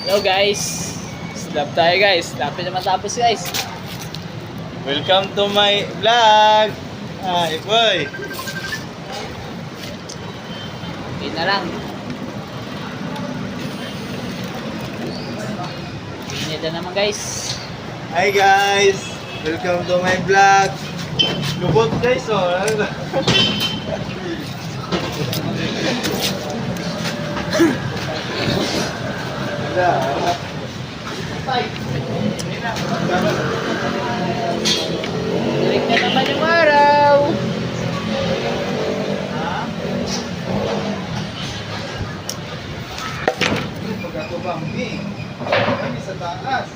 Hello guys. Slap tayo guys. Lapit na matapos guys. Welcome to my vlog. Ay, boy. Okay na lang. Init na naman guys. Hi guys. Welcome to my vlog. Lubot guys, oh. Direk na naman yung araw. Pag ako bambi, kami sa taas.